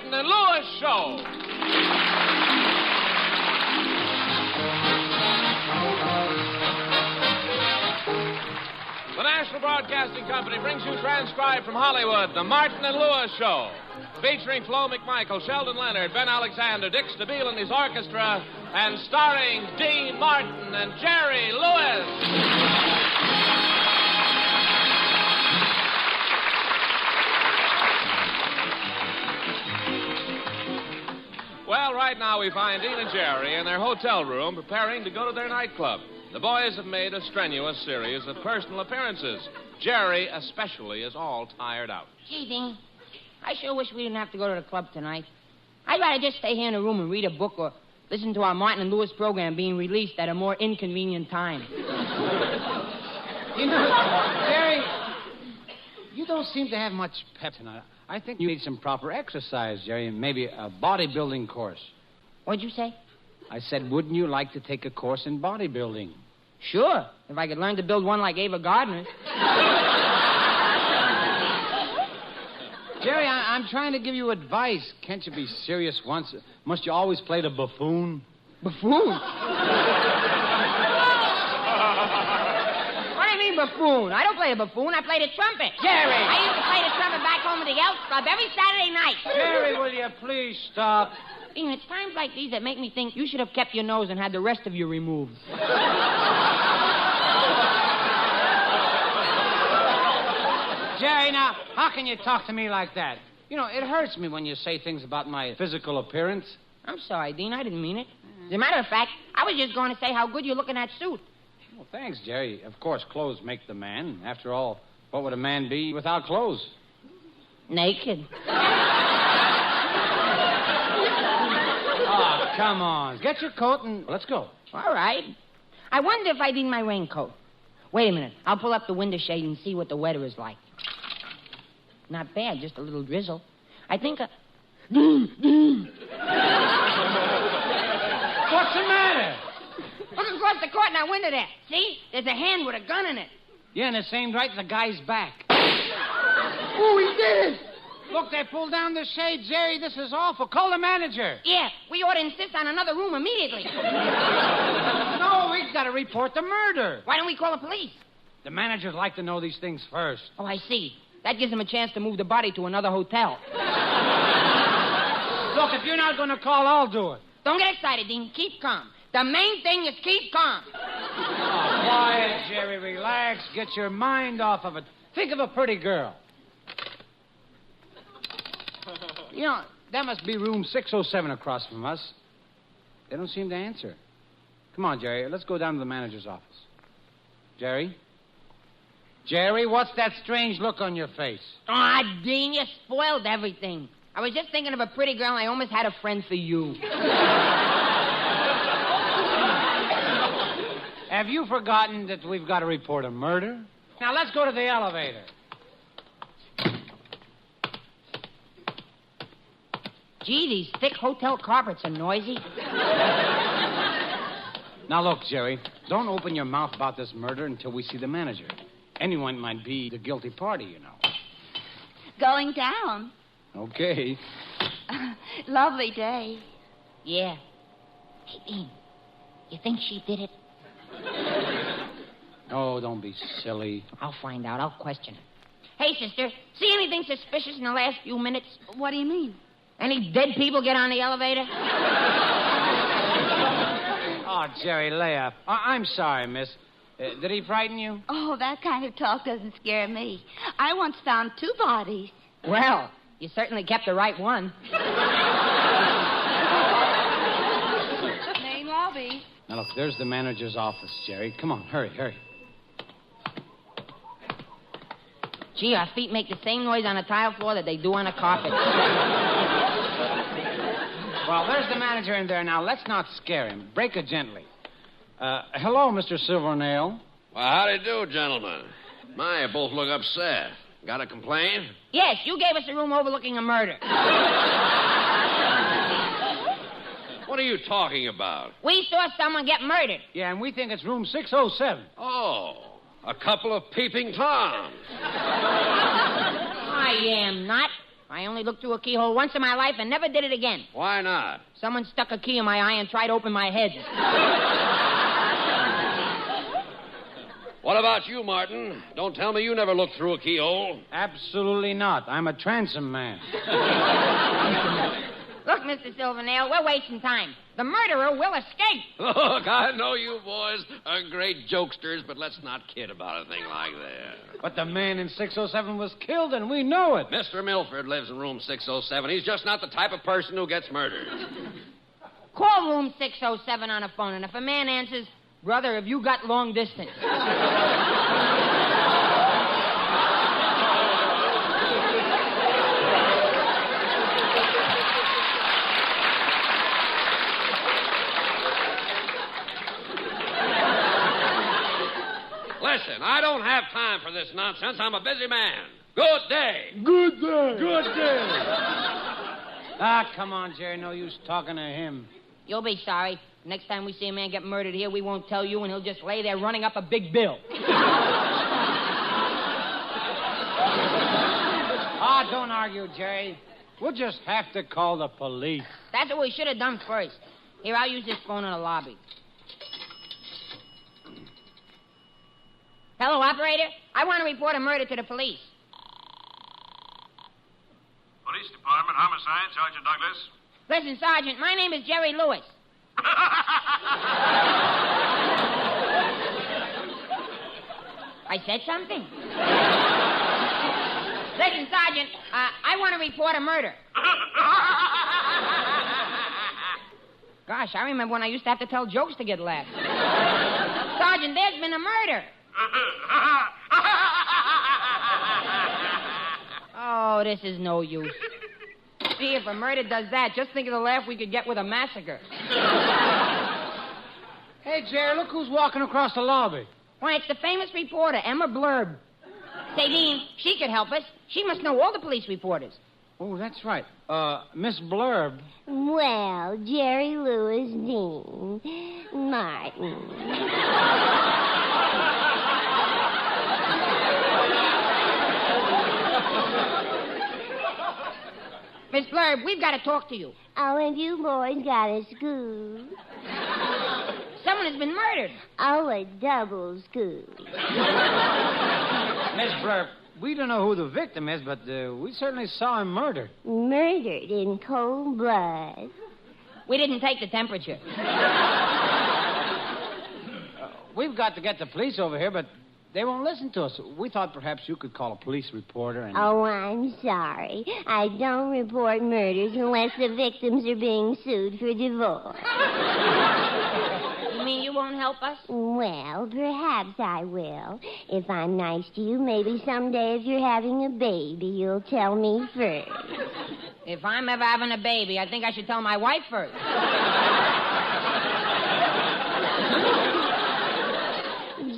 Martin and Lewis Show. The National Broadcasting Company brings you transcribed from Hollywood, The Martin and Lewis Show. Featuring Flo McMichael, Sheldon Leonard, Ben Alexander, Dick Stabile and his orchestra, and starring Dean Martin and Jerry Lewis. Well, right now we find Dean and Jerry in their hotel room preparing to go to their nightclub. The boys have made a strenuous series of personal appearances. Jerry, especially, is all tired out. Gee, Dean, I sure wish we didn't have to go to the club tonight. I'd rather just stay here in the room and read a book or listen to our Martin and Lewis program being released at a more inconvenient time. You know, Jerry, you don't seem to have much pep tonight. I think you need some proper exercise, Jerry, and maybe a bodybuilding course. What'd you say? I said, wouldn't you like to take a course in bodybuilding? Sure, if I could learn to build one like Ava Gardner's. Jerry, I'm trying to give you advice. Can't you be serious once? Must you always play the buffoon? Buffoon? What do you mean, buffoon? I don't play the buffoon. I play the trumpet. Jerry! I used to play the trumpet back home at the Elks Club every Saturday night. Jerry, will you please stop? Dean, it's times like these that make me think you should have kept your nose and had the rest of you removed. Jerry, now, how can you talk to me like that? You know, it hurts me when you say things about my physical appearance. I'm sorry, Dean. I didn't mean it. As a matter of fact, I was just going to say how good you look in that suit. Well, thanks, Jerry. Of course, clothes make the man. After all, what would a man be without clothes? Naked. Oh, come on. Get your coat and let's go. All right. I wonder if I need my raincoat. Wait a minute. I'll pull up the window shade and see what the weather is like. Not bad, just a little drizzle. I think What's the matter? Look across the court in that window there. See? There's a hand with a gun in it. Yeah, and it's aimed right at the guy's back. Oh, he did it. Look, they pulled down the shade, Jerry. This is awful. Call the manager. Yeah, we ought to insist on another room immediately. No, we've got to report the murder. Why don't we call the police? The managers like to know these things first. Oh, I see. That gives them a chance to move the body to another hotel. Look, if you're not going to call, I'll do it. Don't get excited, Dean. Keep calm. The main thing is keep calm. Oh, quiet, Jerry. Relax. Get your mind off of it. Think of a pretty girl. You know, that must be room 607 across from us. They don't seem to answer. Come on, Jerry. Let's go down to the manager's office. Jerry? Jerry, what's that strange look on your face? Ah, Dean, you spoiled everything. I was just thinking of a pretty girl, and I almost had a friend for you. Have you forgotten that we've got to report a murder? Now, let's go to the elevator. Gee, these thick hotel carpets are noisy. Now, look, Jerry, don't open your mouth about this murder until we see the manager. Anyone might be the guilty party, you know. Going down. Okay. Lovely day. Yeah. Hey, Dean, you think she did it? Oh, don't be silly. I'll find out. I'll question her. Hey, sister, see anything suspicious in the last few minutes? What do you mean? Any dead people get on the elevator? Oh, Jerry, lay up. I'm sorry, miss. Did he frighten you? Oh, that kind of talk doesn't scare me. I once found 2 bodies. Well, you certainly kept the right one. Main lobby. Now, look, there's the manager's office, Jerry. Come on, hurry. Gee, our feet make the same noise on a tile floor that they do on a carpet. Well, there's the manager in there now. Let's not scare him. Break it gently. Hello, Mr. Silvernail. Well, how do you do, gentlemen? My, you both look upset. Got a complaint? Yes, you gave us a room overlooking a murder. What are you talking about? We saw someone get murdered. Yeah, and we think it's room 607. Oh, a couple of peeping toms. I am not. I only looked through a keyhole once in my life and never did it again. Why not? Someone stuck a key in my eye and tried to open my head. What about you, Martin? Don't tell me you never looked through a keyhole. Absolutely not. I'm a transom man. Look, Mr. Silvernail, we're wasting time. The murderer will escape. Look, I know you boys are great jokesters, but let's not kid about a thing like that. But the man in 607 was killed, and we know it. Mr. Milford lives in room 607. He's just not the type of person who gets murdered. Call room 607 on a phone, and if a man answers, brother, have you got long distance? Listen, I don't have time for this nonsense. I'm a busy man. Good day. Good day. Good day. Ah, come on, Jerry. No use talking to him. You'll be sorry. Next time we see a man get murdered here, we won't tell you, and he'll just lay there running up a big bill. Ah, don't argue, Jerry. We'll just have to call the police. That's what we should have done first. Here, I'll use this phone in the lobby. Hello, operator. I want to report a murder to the police. Police Department, Homicide, Sergeant Douglas. Listen, Sergeant, my name is Jerry Lewis. I said something. Listen, Sergeant, I want to report a murder. Gosh, I remember when I used to have to tell jokes to get laughs. Sergeant, there's been a murder. Oh, this is no use. See, if a murder does that, just think of the laugh we could get with a massacre. Hey, Jerry, look who's walking across the lobby. Why, it's the famous reporter, Emma Blurb. Say, Dean, she could help us. She must know all the police reporters. Oh, that's right. Miss Blurb. Well, Jerry Lewis, Dean, Martin. Miss Blurb, we've got to talk to you. Oh, and you boys got a scoop. Someone has been murdered. Oh, a double scoop. Miss Blurb, we don't know who the victim is, but we certainly saw him murdered. Murdered in cold blood. We didn't take the temperature. We've got to get the police over here, but they won't listen to us. We thought perhaps you could call a police reporter and... Oh, I'm sorry. I don't report murders unless the victims are being sued for divorce. You mean you won't help us? Well, perhaps I will. If I'm nice to you, maybe someday if you're having a baby, you'll tell me first. If I'm ever having a baby, I think I should tell my wife first.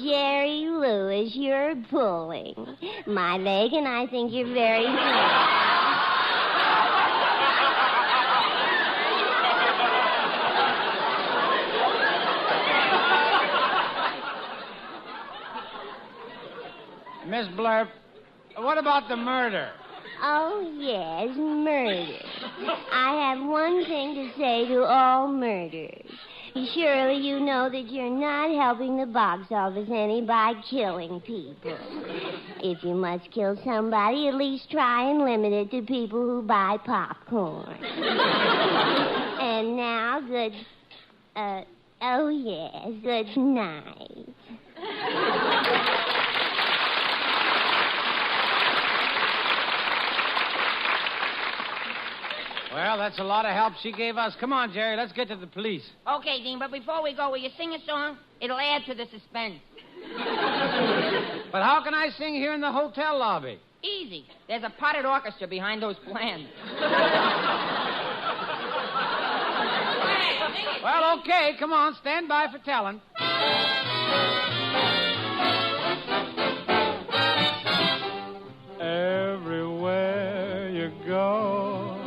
Jerry Lewis, you're pulling my leg, and I think you're very funny. Miss Blurb, what about the murder? Oh, yes, murder. I have one thing to say to all murderers. Surely you know that you're not helping the box office any by killing people. If you must kill somebody, at least try and limit it to people who buy popcorn. And now, good night. Well, that's a lot of help she gave us. Come on, Jerry, let's get to the police. Okay, Dean, but before we go, will you sing a song? It'll add to the suspense. But how can I sing here in the hotel lobby? Easy. There's a potted orchestra behind those plans. Well, okay, come on, stand by for telling. Everywhere you go,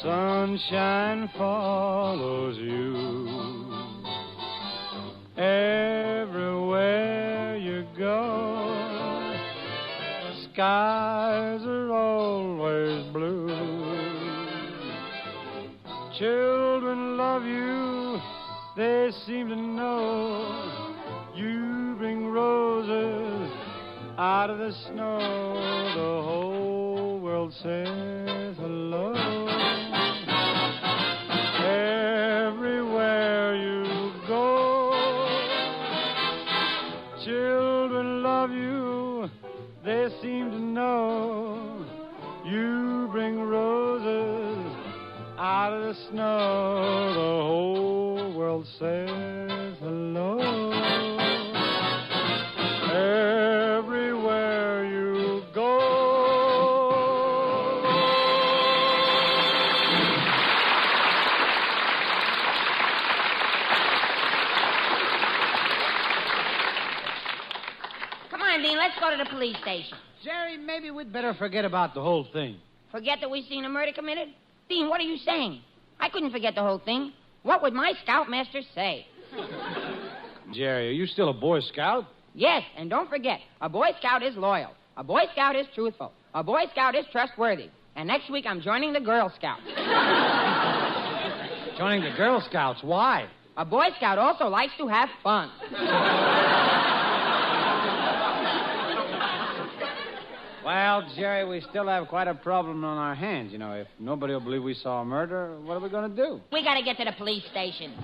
sunshine follows you. Everywhere you go, skies are always blue. Children love you, they seem to know. You bring roses out of the snow. The whole world says hello. Everywhere you go, children love you, they seem to know. You bring roses out of the snow. The whole world says hello. Everywhere you go. Come on, Dean, let's go to the police station. Jerry, maybe we'd better forget about the whole thing. Forget that we've seen a murder committed? Dean, what are you saying? I couldn't forget the whole thing. What would my scoutmaster say? Jerry, are you still a Boy Scout? Yes, and don't forget, a Boy Scout is loyal. A Boy Scout is truthful. A Boy Scout is trustworthy. And next week I'm joining the Girl Scouts. Joining the Girl Scouts? Why? A Boy Scout also likes to have fun. Well, Jerry, we still have quite a problem on our hands. You know, if nobody will believe we saw a murder, what are we going to do? We got to get to the police station.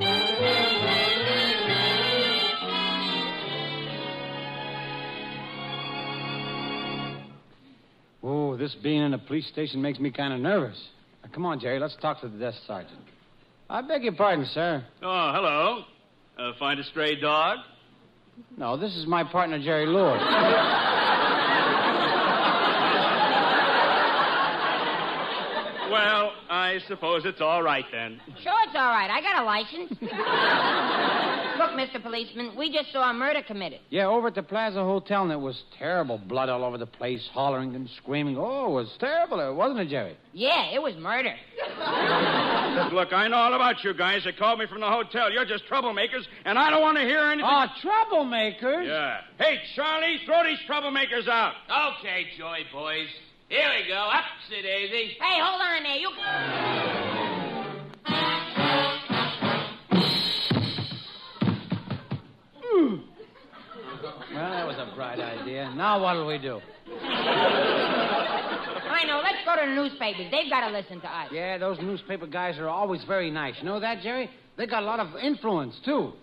Oh, this being in a police station makes me kind of nervous. Now, come on, Jerry, let's talk to the desk sergeant. I beg your pardon, sir. Oh, hello. Find a stray dog? No, this is my partner, Jerry Lewis. Well, I suppose it's all right then. Sure, it's all right. I got a license. Look, Mr. Policeman, we just saw a murder committed. Yeah, over at the Plaza Hotel, and it was terrible. Blood all over the place, hollering and screaming. Oh, it was terrible, wasn't it, Jerry? Yeah, it was murder. Look, I know all about you guys. They called me from the hotel. You're just troublemakers, and I don't want to hear anything. Oh, troublemakers? Yeah. Hey, Charlie, throw these troublemakers out. Okay, Joy boys. Here we go. Upsy-daisy. Hey, hold on there. You... Well, that was a bright idea. Now what'll we do? I know. Let's go to the newspapers. They've got to listen to us. Yeah, those newspaper guys are always very nice. You know that, Jerry? They got a lot of influence, too.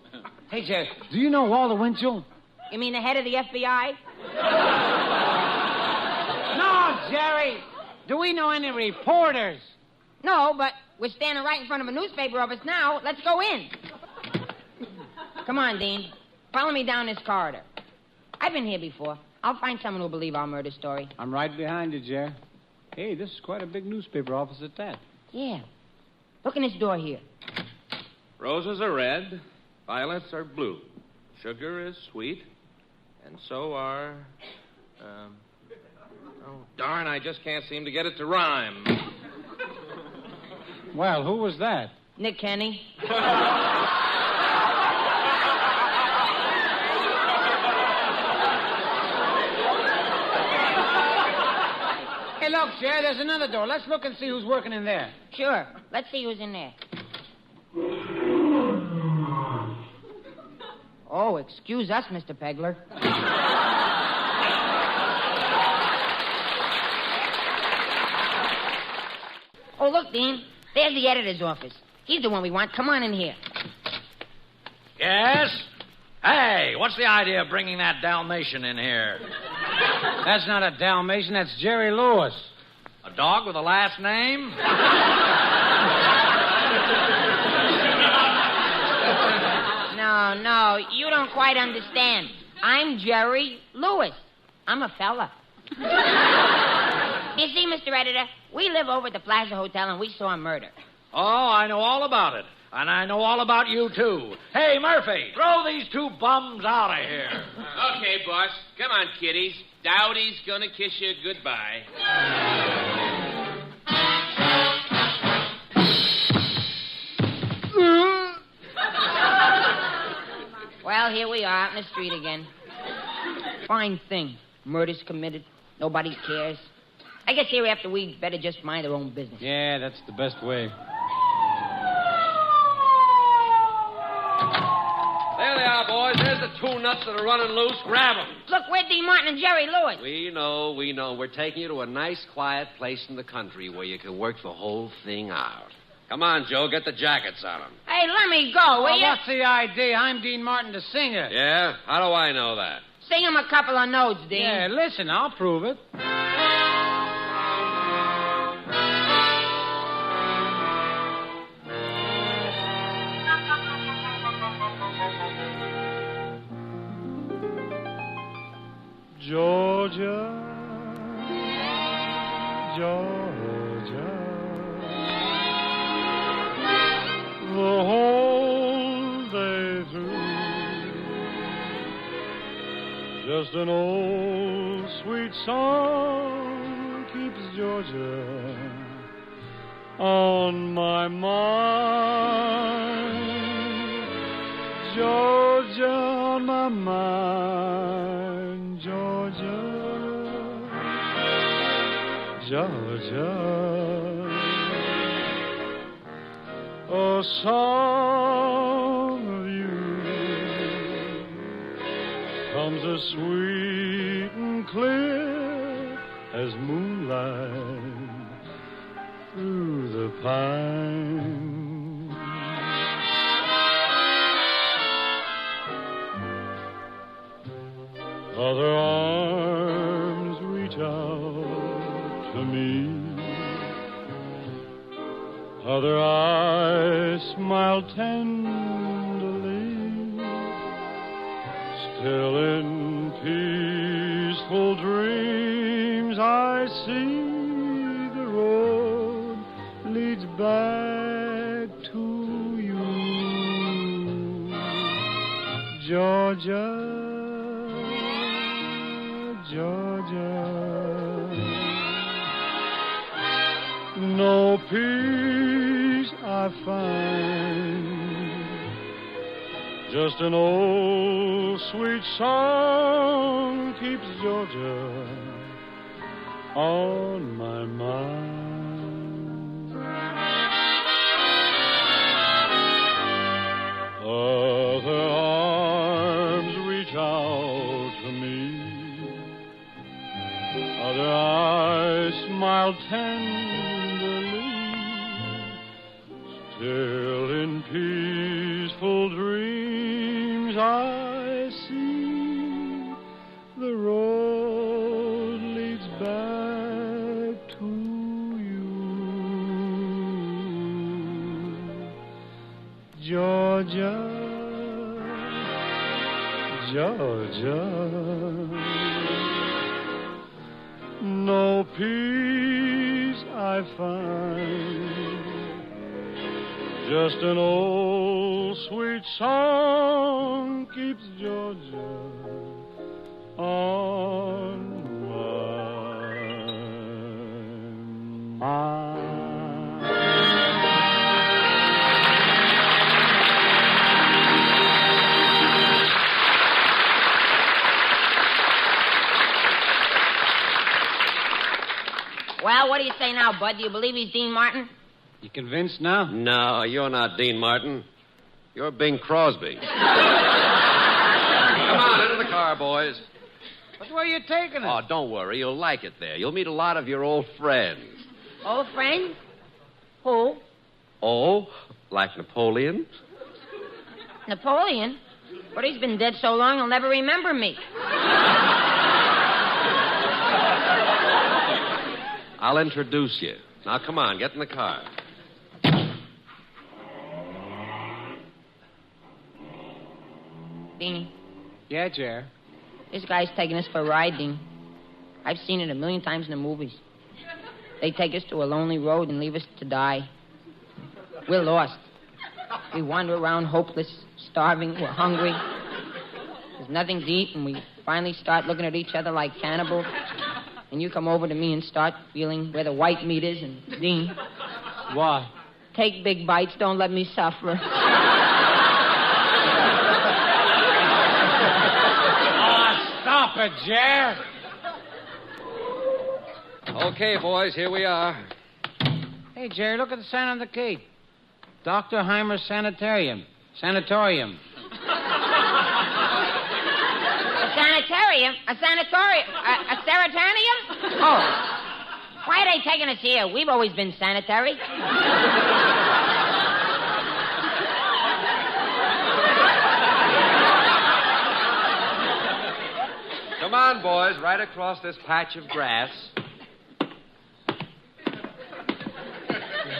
Hey, Jerry, do you know Walter Winchell? You mean the head of the FBI? No, Jerry. Do we know any reporters? No, but we're standing right in front of a newspaper office now. Let's go in. Come on, Dean. Follow me down this corridor. I've been here before. I'll find someone who'll believe our murder story. I'm right behind you, Jerry. Hey, this is quite a big newspaper office at that. Yeah. Look in this door here. Roses are red, violets are blue, sugar is sweet, and so are... Oh, darn, I just can't seem to get it to rhyme. Well, who was that? Nick Kenny. Hey, look, Jerry, there's another door. Let's look and see who's working in there. Sure. Let's see who's in there. Oh, excuse us, Mr. Pegler. Oh, look, Dean. There's the editor's office. He's the one we want. Come on in here. Yes? Hey, what's the idea of bringing that Dalmatian in here? That's not a Dalmatian. That's Jerry Lewis. A dog with a last name? No, you don't quite understand. I'm Jerry Lewis. I'm a fella. You see, Mr. Editor, we live over at the Plaza Hotel, and we saw a murder. Oh, I know all about it. And I know all about you, too. Hey, Murphy, throw these two bums out of here. Okay, boss. Come on, kiddies. Dowdy's gonna kiss you goodbye. Well, here we are out in the street again. Fine thing. Murder's committed. Nobody cares. I guess hereafter we better just mind our own business. Yeah, that's the best way. There they are, boys. There's the two nuts that are running loose. Grab them. Look, we're Dean Martin and Jerry Lewis. We know. We're taking you to a nice, quiet place in the country where you can work the whole thing out. Come on, Joe. Get the jackets on them. Hey, let me go, will you? What's the idea? I'm Dean Martin, the singer. Yeah? How do I know that? Sing him a couple of notes, Dean. Yeah, listen, I'll prove it. Georgia, Georgia, the whole day through, just an old sweet song keeps Georgia on my mind. Georgia on my mind, Georgia, Georgia. A song of you comes as sweet and clear as moonlight through the pine. Other arms reach out to me, other eyes smile tenderly, still in peaceful dreams I see the road leads back to you, Georgia, Georgia. No peace I find, just an old sweet song keeps Georgia on my mind. Other arms reach out to me, other eyes smile tenderly, still in peaceful dreams I see the road leads back to you, Georgia, Georgia. No peace I find, just an old sweet song keeps Georgia on my mind. Well, what do you say now, Bud? Do you believe he's Dean Martin? You convinced now? No, you're not Dean Martin. You're Bing Crosby. Come on, into the car, boys. But where are you taking us? Oh, don't worry. You'll like it there. You'll meet a lot of your old friends. Old friend? Who? Oh, like Napoleon? Napoleon? But he's been dead so long he'll never remember me. I'll introduce you. Now, come on, get in the car. Deanie, Yeah, Jer. this guy's taking us for a ride, Dean. I've seen it a million times in the movies. They take us to a lonely road and leave us to die. We're lost. We wander around hopeless, starving, we're hungry. There's nothing to eat, and we finally start looking at each other like cannibals. And you come over to me and start feeling where the white meat is, and Dean, Why? take big bites, don't let me suffer. Oh, stop it, Jer. Okay, boys, here we are. Hey, Jerry, look at the sign on the gate. Dr. Heimer's Sanatorium. Sanatorium. A sanitarium? A sanatorium? A serotoninum? Oh. Why are they taking us here? We've always been sanitary. Come on, boys, right across this patch of grass.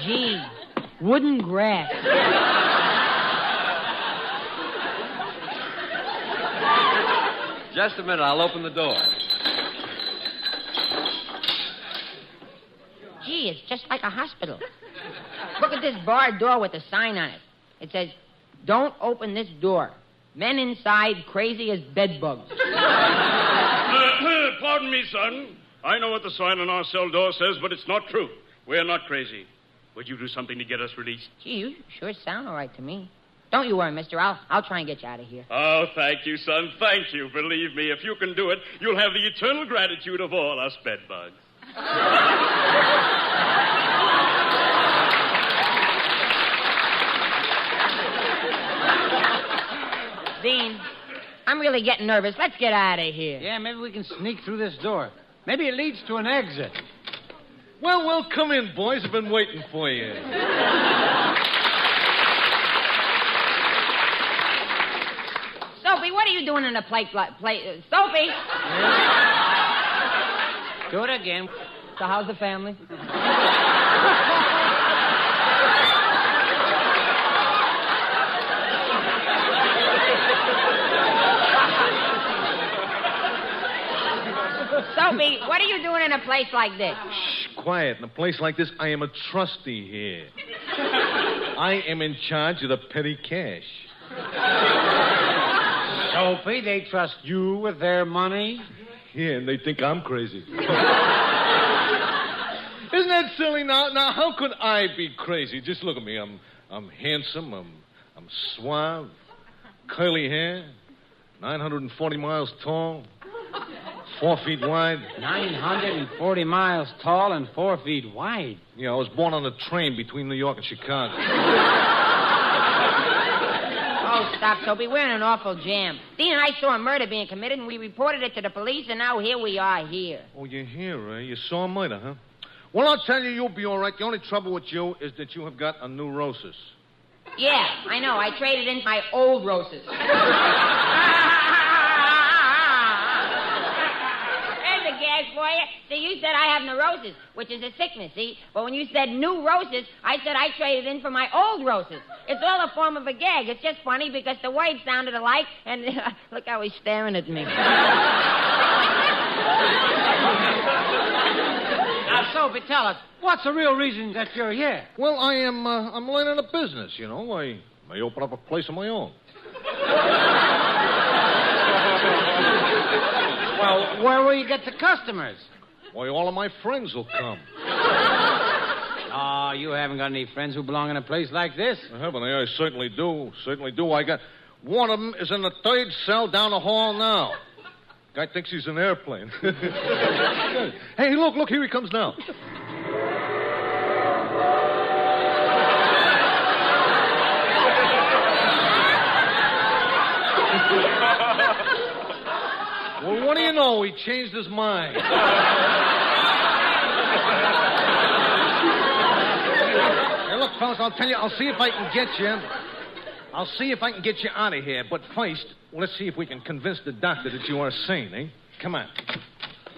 Gee, wooden grass. Just a minute, I'll open the door. Gee, it's just like a hospital. Look at this barred door with a sign on it. It says, "Don't open this door. Men inside crazy as bedbugs." Pardon me, son. I know what the sign on our cell door says, but it's not true. We're not crazy. Would you do something to get us released? Gee, you sure sound all right to me. Don't you worry, mister. I'll try and get you out of here. Oh, thank you, son. Thank you. Believe me, if you can do it, you'll have the eternal gratitude of all us bedbugs. Dean, I'm really getting nervous. Let's get out of here. Yeah, maybe we can sneak through this door. Maybe it leads to an exit. Well, come in, boys. I've been waiting for you. Sophie, what are you doing in a plate? Sophie! Do it again. So how's the family? Sophie, what are you doing in a place like this? Shh, quiet. In a place like this, I am a trustee here. I am in charge of the petty cash. Sophie, they trust you with their money? Yeah, and they think I'm crazy. Isn't that silly? Now, how could I be crazy? Just look at me. I'm handsome. I'm suave. Curly hair. 940 miles tall. 4 feet wide. 940 miles tall and 4 feet wide. Yeah, I was born on a train between New York and Chicago. Oh, stop, Sophie. We're in an awful jam. Dean and I saw a murder being committed, and we reported it to the police, and now here we are here. Oh, you're here, eh? You saw a murder, huh? Well, I'll tell you, you'll be all right. The only trouble with you is that you have got a neurosis. Yeah, I know. I traded in my old roses. Gag for you. See, you said I have neurosis, which is a sickness, see? But when you said neurosis, I said I traded in for my old roses. It's all a form of a gag. It's just funny because the words sounded alike, and look how he's staring at me. Now, Sophie, tell us, what's the real reason that you're here? Well, I'm learning a business, you know. I may open up a place of my own. Well, where will you get the customers? Why, all of my friends will come. Oh, you haven't got any friends who belong in a place like this? Haven't I? I certainly do. Certainly do. I got... One of them is in the third cell down the hall now. Guy thinks he's an airplane. Hey, look, here he comes now. Well, what do you know? He changed his mind. Hey, look, fellas, I'll tell you, I'll see if I can get you. I'll see if I can get you out of here. But first, let's see if we can convince the doctor that you are sane, eh? Come on.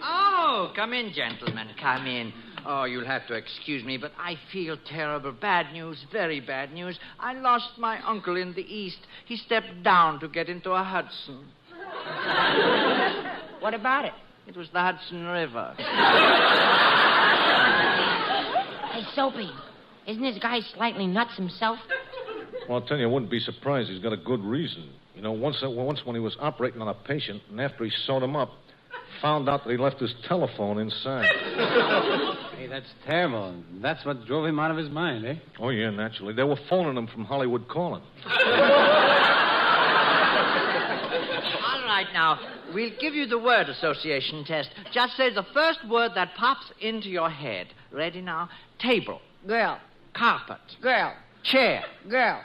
Oh, come in, gentlemen. Come in. Oh, you'll have to excuse me, but I feel terrible. Bad news, very bad news. I lost my uncle in the East. He stepped down to get into a Hudson. What about it? It was the Hudson River. Hey, Soapy, isn't this guy slightly nuts himself? Well, I'll tell you, I wouldn't be surprised. He's got a good reason. You know, once when he was operating on a patient, and after he sewed him up, found out that he left his telephone inside. Hey, that's terrible. That's what drove him out of his mind, eh? Oh, yeah, naturally. They were phoning him from Hollywood calling. All right, now, we'll give you the word association test. Just say the first word that pops into your head. Ready now? Table. Girl. Carpet. Girl. Chair. Girl.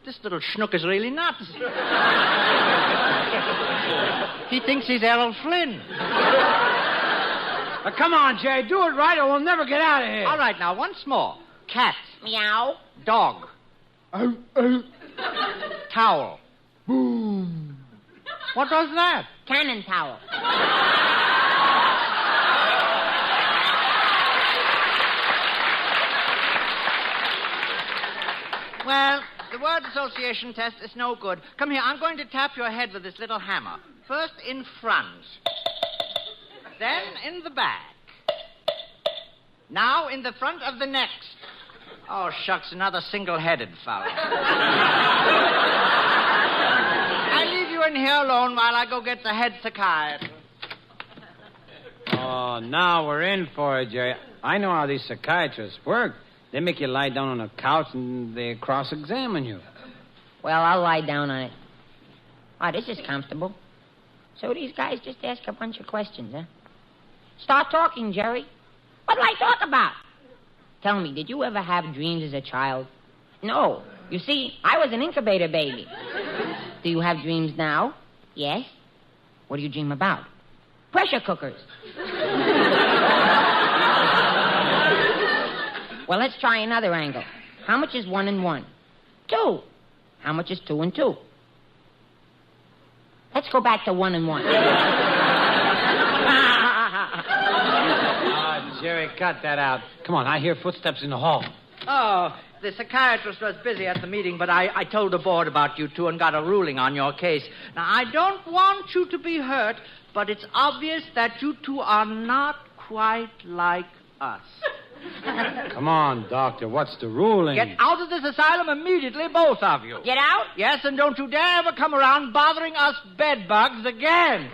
This little schnook is really nuts. He thinks he's Errol Flynn. Come on, Jerry. Do it right or we'll never get out of here. All right, now, once more. Cat. Meow. Dog. Towel. Boom. What was that? Cannon towel. Well, the word association test is no good. Come here, I'm going to tap your head with this little hammer. First in front. Then in the back. Now in the front of the next. Oh, shucks, another single-headed fellow. I leave you in here alone while I go get the head psychiatrist. Oh, now we're in for it, Jerry. I know how these psychiatrists work. They make you lie down on a couch and they cross-examine you. Well, I'll lie down on it. Oh, this is comfortable. So these guys just ask a bunch of questions, huh? Start talking, Jerry. What'll I talk about? Tell me, did you ever have dreams as a child? No. You see, I was an incubator baby. Do you have dreams now? Yes. What do you dream about? Pressure cookers. Well, let's try another angle. How much is 1 and 1? 2. How much is 2 and 2? Let's go back to 1 and 1. Jerry, cut that out. Come on, I hear footsteps in the hall. Oh, the psychiatrist was busy at the meeting, but I told the board about you two and got a ruling on your case. Now, I don't want you to be hurt, but it's obvious that you two are not quite like us. Come on, Doctor. What's the ruling? Get out of this asylum immediately, both of you. Get out? Yes, and don't you dare ever come around bothering us bedbugs again.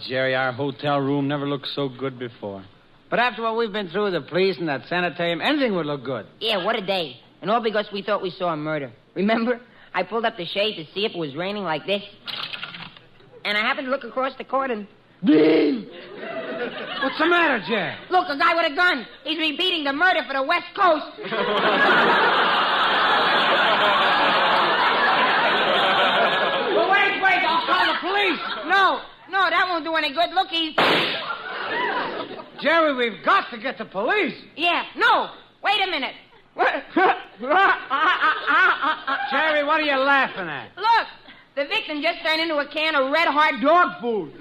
Jerry, our hotel room never looked so good before. But after what we've been through with the police and that sanitarium, anything would look good. Yeah, what a day. And all because we thought we saw a murder. Remember? I pulled up the shade to see if it was raining like this. And I happened to look across the court and... Dean! What's the matter, Jerry? Look, a guy with a gun. He's repeating the murder for the West Coast. Well, wait, I'll call the police. No, that won't do any good. Look, he's... Jerry, we've got to get the police. Yeah, no. Wait a minute. Jerry, what are you laughing at? Look, the victim just turned into a can of red hot dog food.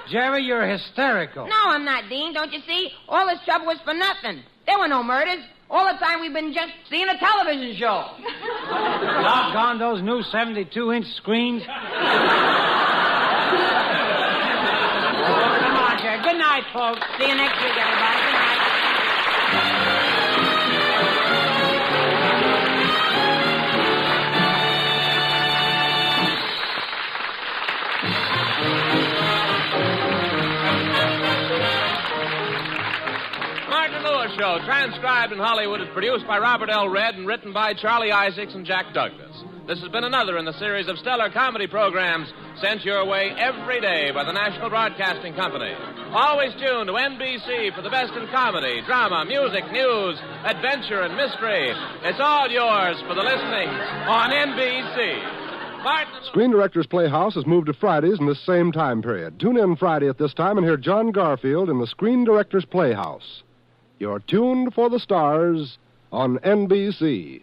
Jerry, you're hysterical. No, I'm not, Dean. Don't you see? All this trouble was for nothing. There were no murders. All the time we've been just seeing a television show. Doggone those new 72-inch screens. Come on, Jerry. Good night, folks. See you next week, everybody. Good night. Martin Lewis Show, transcribed in Hollywood, is produced by Robert L. Redd and written by Charlie Isaacs and Jack Douglas. This has been another in the series of stellar comedy programs sent your way every day by the National Broadcasting Company. Always tuned to NBC for the best in comedy, drama, music, news, adventure, and mystery. It's all yours for the listening on NBC. Martin... Screen Directors Playhouse has moved to Fridays in this same time period. Tune in Friday at this time and hear John Garfield in the Screen Directors Playhouse. You're tuned for the stars on NBC.